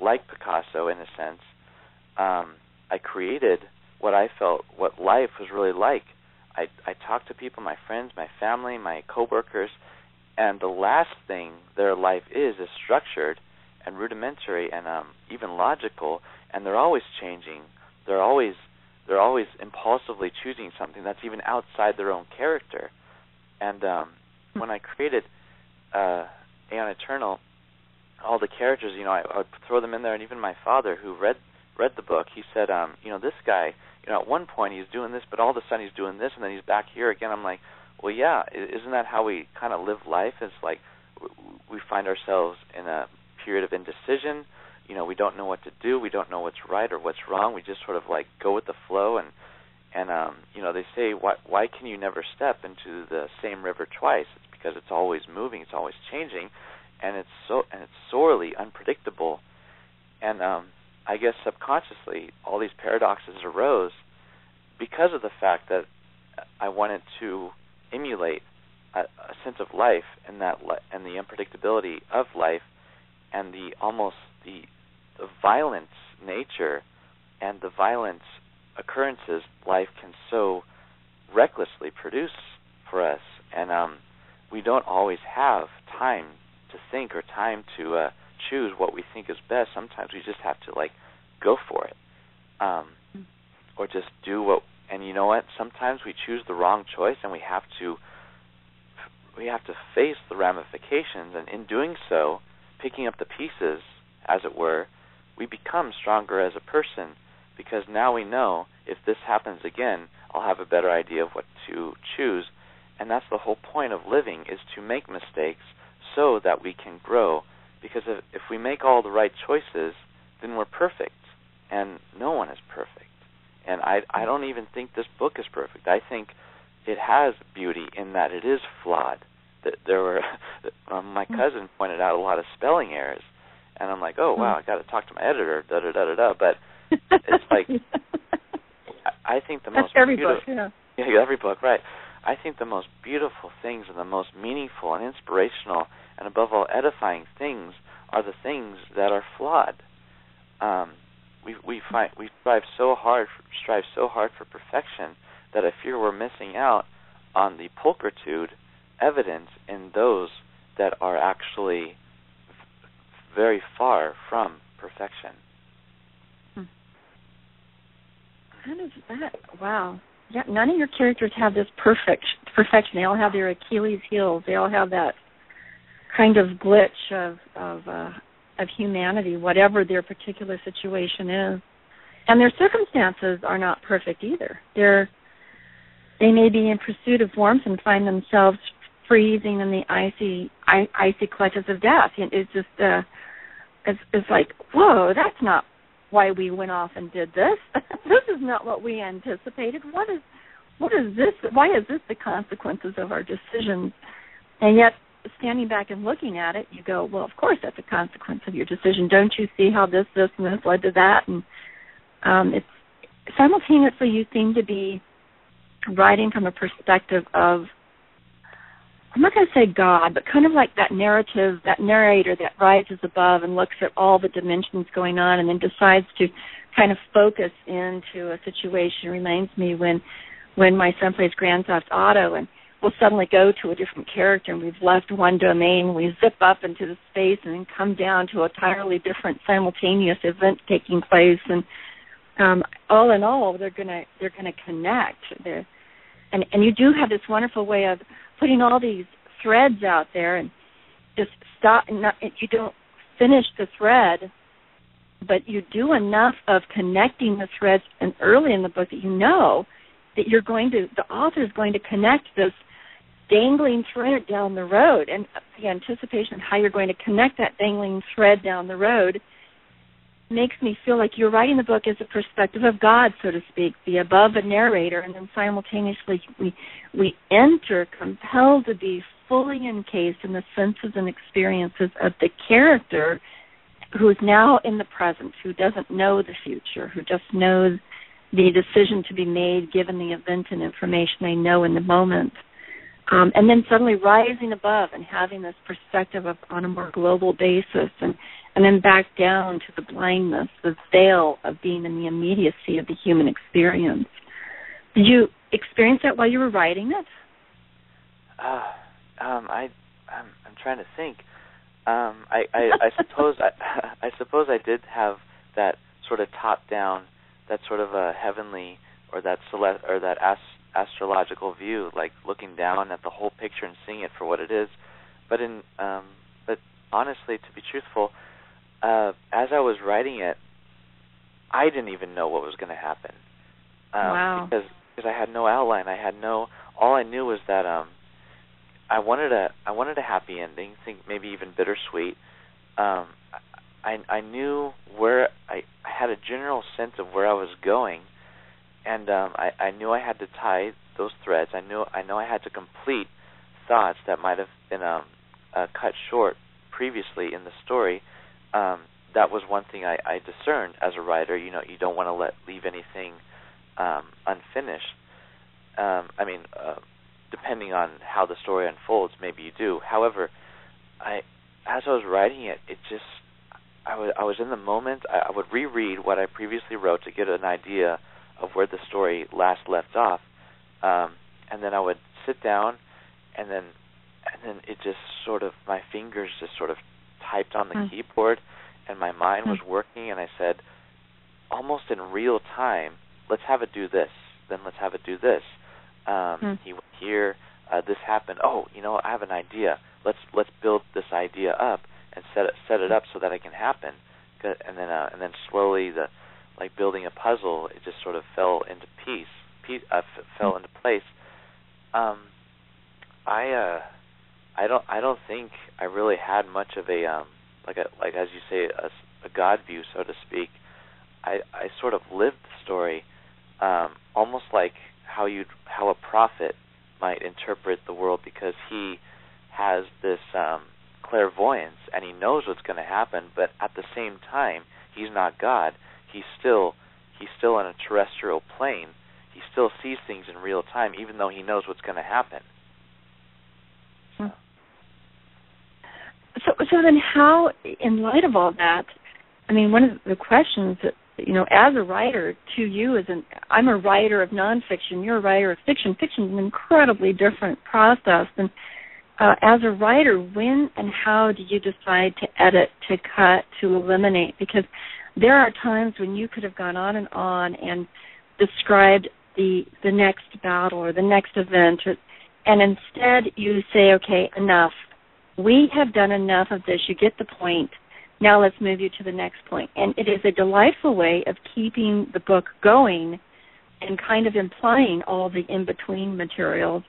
like Picasso, in a sense, I created what I felt, what life was really like. I talked to people, my friends, my family, my coworkers, and the last thing their life is structured and rudimentary and even logical, and they're always changing. They're always impulsively choosing something that's even outside their own character. And when I created Aeon Eternal, all the characters, I would throw them in there, and even my father, who read the book, he said, this guy, at one point he's doing this, but all of a sudden he's doing this, and then he's back here again. I'm like, well, yeah, isn't that how we kind of live life? It's like we find ourselves in a period of indecision. We don't know what to do. We don't know what's right or what's wrong. We just sort of like go with the flow, and they say, why can you never step into the same river twice? It's because it's always moving, it's always changing, and it's sorely unpredictable. And I guess subconsciously all these paradoxes arose because of the fact that I wanted to emulate a sense of life and and the unpredictability of life, and the violent nature and the violent occurrences life can so recklessly produce for us. And we don't always have time to think or time to choose what we think is best. Sometimes we just have to go for it, or just do what. And you know what? Sometimes we choose the wrong choice, and we have to face the ramifications. And in doing so, picking up the pieces, as it were, we become stronger as a person, because now we know if this happens again, I'll have a better idea of what to choose. And that's the whole point of living, is to make mistakes so that we can grow. Because if we make all the right choices, then we're perfect, and no one is perfect. And I don't even think this book is perfect. I think it has beauty in that it is flawed. That there were my cousin pointed out a lot of spelling errors, and I'm like, oh wow, I got to talk to my editor. But it's like I think the most every beautiful, book, yeah, every book, right? I think the most beautiful things and the most meaningful and inspirational and above all edifying things are the things that are flawed. We strive so hard for perfection that I fear we're missing out on the pulchritude evident in those that are actually very far from perfection. How does that? Wow. Yeah, none of your characters have this perfection. They all have their Achilles heels. They all have that kind of glitch of humanity, whatever their particular situation is. And their circumstances are not perfect either. They may be in pursuit of warmth and find themselves freezing in the icy clutches of death. It's just, it's like, whoa, that's not why we went off and did this. This is not what we anticipated. What is this? Why is this the consequences of our decisions? And yet, standing back and looking at it, you go, well, of course that's a consequence of your decision. Don't you see how this, and this led to that? And it's simultaneously you seem to be writing from a perspective of, I'm not going to say God, but kind of like that narrative, that narrator that rises above and looks at all the dimensions going on and then decides to kind of focus into a situation. Reminds me when my son plays Grand Theft Auto and we'll suddenly go to a different character and we've left one domain, we zip up into the space and then come down to a entirely different simultaneous event taking place. And all in all, they're gonna connect. And you do have this wonderful way of putting all these threads out there and just stop. You don't finish the thread, but you do enough of connecting the threads and early in the book that you know that the author is going to connect this dangling thread down the road, and the anticipation of how you're going to connect that dangling thread down the road makes me feel like you're writing the book as a perspective of God, so to speak, the above a narrator, and then simultaneously we enter, compelled to be fully encased in the senses and experiences of the character who is now in the present, who doesn't know the future, who just knows the decision to be made given the event and information they know in the moment. And then suddenly rising above and having this perspective on a more global basis, and then back down to the blindness, the veil of being in the immediacy of the human experience. Did you experience that while you were writing it? I'm trying to think. I suppose I did have that sort of top-down, that sort of a heavenly or that astrological view, like looking down at the whole picture and seeing it for what it is. But but honestly, to be truthful, as I was writing it, I didn't even know what was going to happen. Wow. Because I had no outline. All I knew was that I wanted a happy ending. Think maybe even bittersweet. I knew where I had a general sense of where I was going, and I knew I had to tie those threads. I know I had to complete thoughts that might have been cut short previously in the story. That was one thing I discerned as a writer. You don't want to leave anything unfinished. Depending on how the story unfolds, maybe you do. However, as I was writing it, I was in the moment. I would reread what I previously wrote to get an idea of where the story last left off, and then I would sit down, and then it just sort of, my fingers just sort of typed on the keyboard, and my mind was working, and I said, almost in real time, let's have it do this, then let's have it do this. He went here, this happened. Oh, I have an idea. Let's build this idea up and set it up so that it can happen. And then slowly, like building a puzzle, it just sort of fell into fell into place. I don't think I really had much of a like as you say a God view, so to speak. I sort of lived the story almost like how a prophet might interpret the world, because he has this clairvoyance and he knows what's going to happen, but at the same time he's not God. He's still on a terrestrial plane. He still sees things in real time, even though he knows what's going to happen. So then how, in light of all that, one of the questions that, as a writer, to you I'm a writer of nonfiction, you're a writer of fiction. Fiction is an incredibly different process. And as a writer, when and how do you decide to edit, to cut, to eliminate? Because there are times when you could have gone on and described the next battle or the next event, and instead you say, okay, enough. We have done enough of this. You get the point. Now let's move you to the next point. And it is a delightful way of keeping the book going and kind of implying all the in-between materials,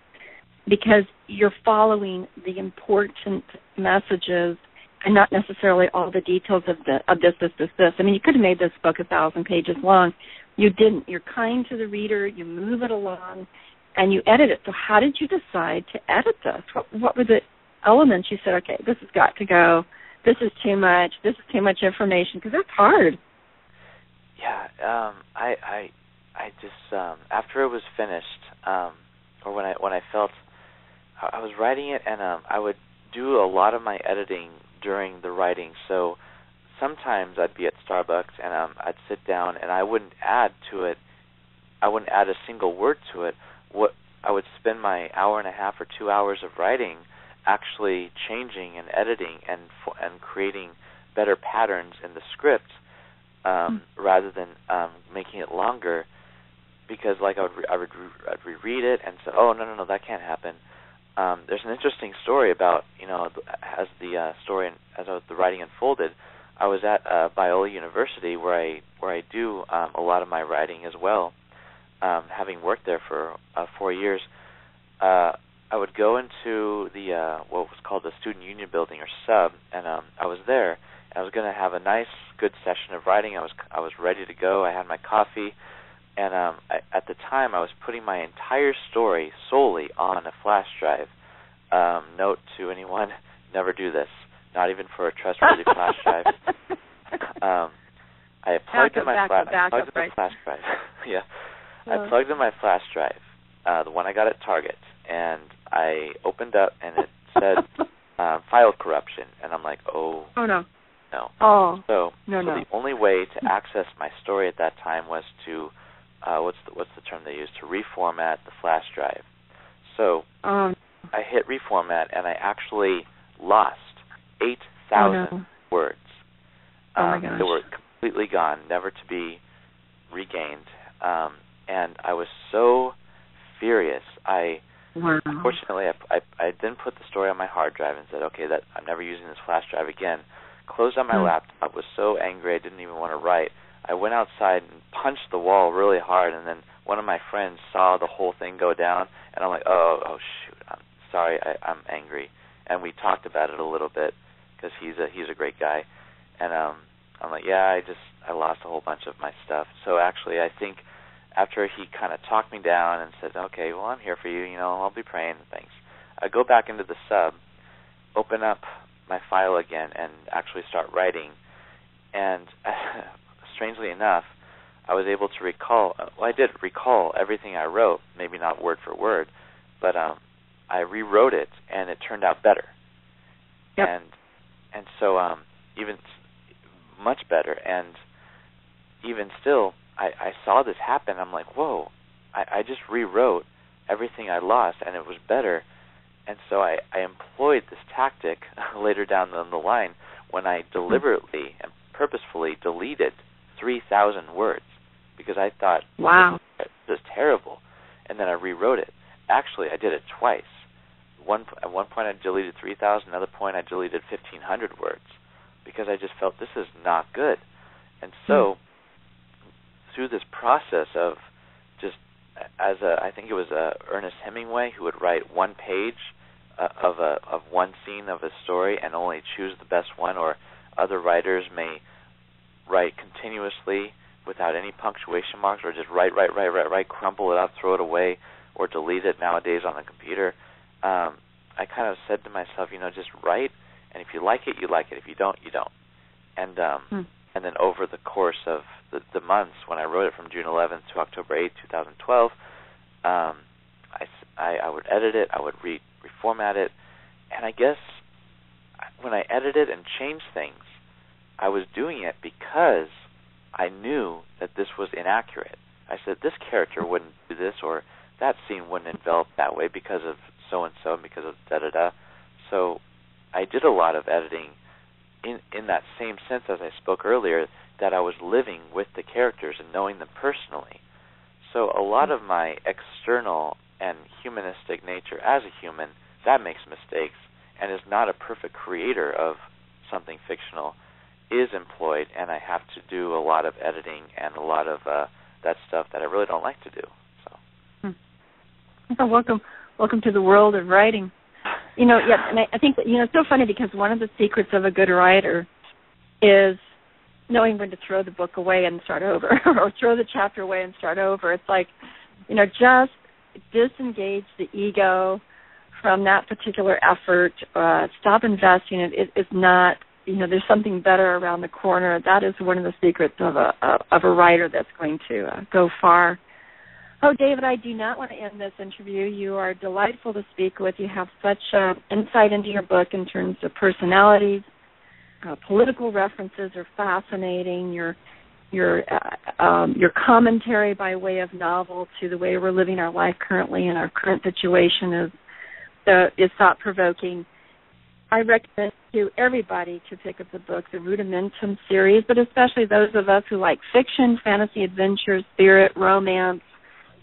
because you're following the important messages and not necessarily all the details of this. You could have made this book 1,000 pages long. You didn't. You're kind to the reader. You move it along, and you edit it. So how did you decide to edit this? What were the elements you said, okay, this has got to go, this is too much information, because that's hard. Yeah, I just after it was finished, or when I felt I was writing it, and I would do a lot of my editing during the writing. So sometimes I'd be at Starbucks and I'd sit down and I wouldn't add to it. I wouldn't add a single word to it. What I would spend my hour and a half or 2 hours of writing actually changing and editing and creating better patterns in the script, rather than making it longer, because I'd reread it and say, oh, no, that can't happen. There's an interesting story about, as the writing unfolded, I was at Biola University where I do a lot of my writing as well, having worked there for 4 years. I would go into the what was called the Student Union Building, or SUB, and I was there. I was going to have a nice, good session of writing. I was ready to go. I had my coffee, and at the time I was putting my entire story solely on a flash drive. Note to anyone: never do this. Not even for a trustworthy flash drive. I plugged in my flash drive. Yeah, I plugged in my flash drive, the one I got at Target. And I opened up, and it said file corruption, and I'm like, oh no. So the only way to access my story at that time was to what's the term they used, to reformat the flash drive. So I hit reformat, and I actually lost 1,000 words. Oh my gosh. They were completely gone, never to be regained. And I was so furious. Unfortunately, I then put the story on my hard drive and said, okay, that I'm never using this flash drive again. Closed on my laptop, was so angry I didn't even want to write. I went outside and punched the wall really hard, and then one of my friends saw the whole thing go down, and I'm like, oh shoot, I'm sorry, I'm angry. And we talked about it a little bit because he's a great guy, and I'm like, yeah, I lost a whole bunch of my stuff. So actually, I think after he kind of talked me down and said, okay, well, I'm here for you, I'll be praying, thanks. I go back into the sub, open up my file again, and actually start writing. And strangely enough, I was able to recall, I did recall everything I wrote, maybe not word for word, but I rewrote it, and it turned out better. Yep. And so even much better. And even still, I saw this happen. I'm like, whoa, I just rewrote everything I lost, and it was better. And so I employed this tactic later down the line when I deliberately and purposefully deleted 3,000 words because I thought, wow, this is terrible. And then I rewrote it. Actually, I did it twice. At one point I deleted 3,000, another point I deleted 1,500 words because I just felt this is not good. And so through this process of just I think it was Ernest Hemingway who would write one page of one scene of a story and only choose the best one, or other writers may write continuously without any punctuation marks, or just write, crumple it up, throw it away, or delete it nowadays on the computer. I kind of said to myself, just write, and if you like it, you like it. If you don't, you don't. And then over the course of the months, when I wrote it from June 11th to October 8th, 2012, I would edit it, I would reformat it, and I guess when I edited and changed things, I was doing it because I knew that this was inaccurate. I said, this character wouldn't do this, or that scene wouldn't envelop that way because of so-and-so and because of da-da-da. So I did a lot of editing in that same sense as I spoke earlier, that I was living with the characters and knowing them personally. So a lot of my external and humanistic nature as a human, that makes mistakes and is not a perfect creator of something fictional, is employed, and I have to do a lot of editing and a lot of that stuff that I really don't like to do. So, welcome to the world of writing. And I think that it's so funny because one of the secrets of a good writer is knowing when to throw the book away and start over, or throw the chapter away and start over. It's like, just disengage the ego from that particular effort. Stop investing. It's not. There's something better around the corner. That is one of the secrets of a writer that's going to go far. Oh, David, I do not want to end this interview. You are delightful to speak with. You have such insight into your book in terms of personalities. Political references are fascinating. Your commentary by way of novel to the way we're living our life currently and our current situation is thought-provoking. I recommend to everybody to pick up the book, the Rudimentum Series, but especially those of us who like fiction, fantasy, adventure, spirit, romance,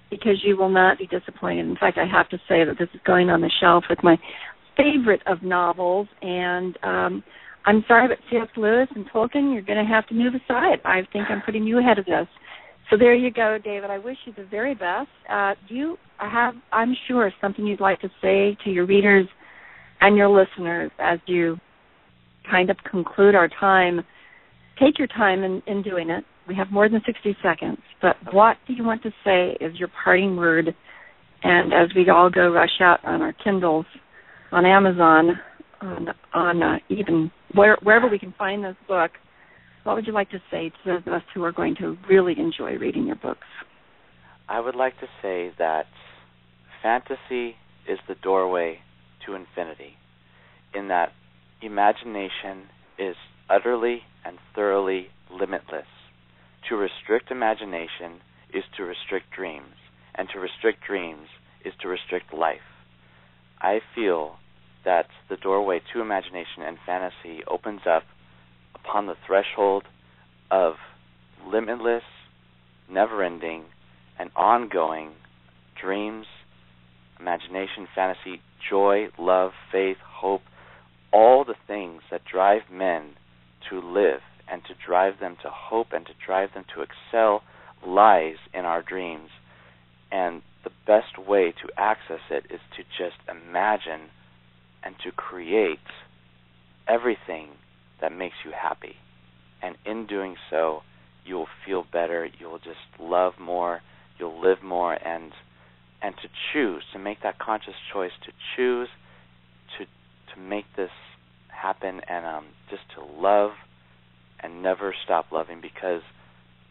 because you will not be disappointed. In fact, I have to say that this is going on the shelf with my favorite of novels, and I'm sorry, but C.S. Lewis and Tolkien, you're going to have to move aside. I think I'm putting you ahead of this. So there you go, David. I wish you the very best. Do you have, I'm sure, something you'd like to say to your readers and your listeners as you kind of conclude our time? Take your time in doing it. We have more than 60 seconds. But what do you want to say is your parting word? And as we all go rush out on our Kindles, on Amazon, on even wherever we can find this book, what would you like to say to those of us who are going to really enjoy reading your books? I would like to say that fantasy is the doorway to infinity, in that imagination is utterly and thoroughly limitless. To restrict imagination is to restrict dreams, and to restrict dreams is to restrict life. I feel that the doorway to imagination and fantasy opens up upon the threshold of limitless, never-ending, and ongoing dreams, imagination, fantasy, joy, love, faith, hope, all the things that drive men to live and to drive them to hope and to drive them to excel lies in our dreams. And the best way to access it is to just imagine and to create everything that makes you happy. And in doing so, you will feel better, you will just love more, you'll live more, and to choose, to make that conscious choice, to choose to make this happen, and just to love and never stop loving, because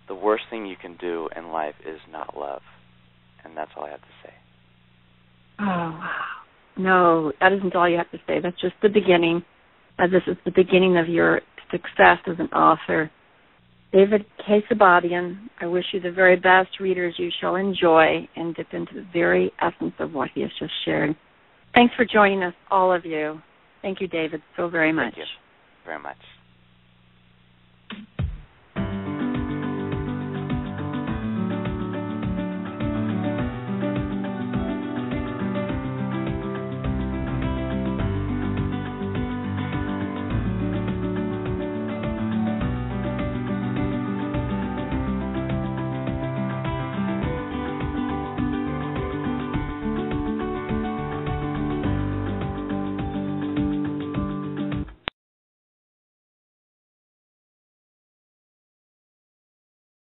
the worst thing you can do in life is not love. And that's all I have to say. Oh, wow. No, that isn't all you have to say. That's just the beginning. This is the beginning of your success as an author. David Keosababian, I wish you the very best. Readers, you shall enjoy and dip into the very essence of what he has just shared. Thanks for joining us, all of you. Thank you, David, so very much. Thank you very much.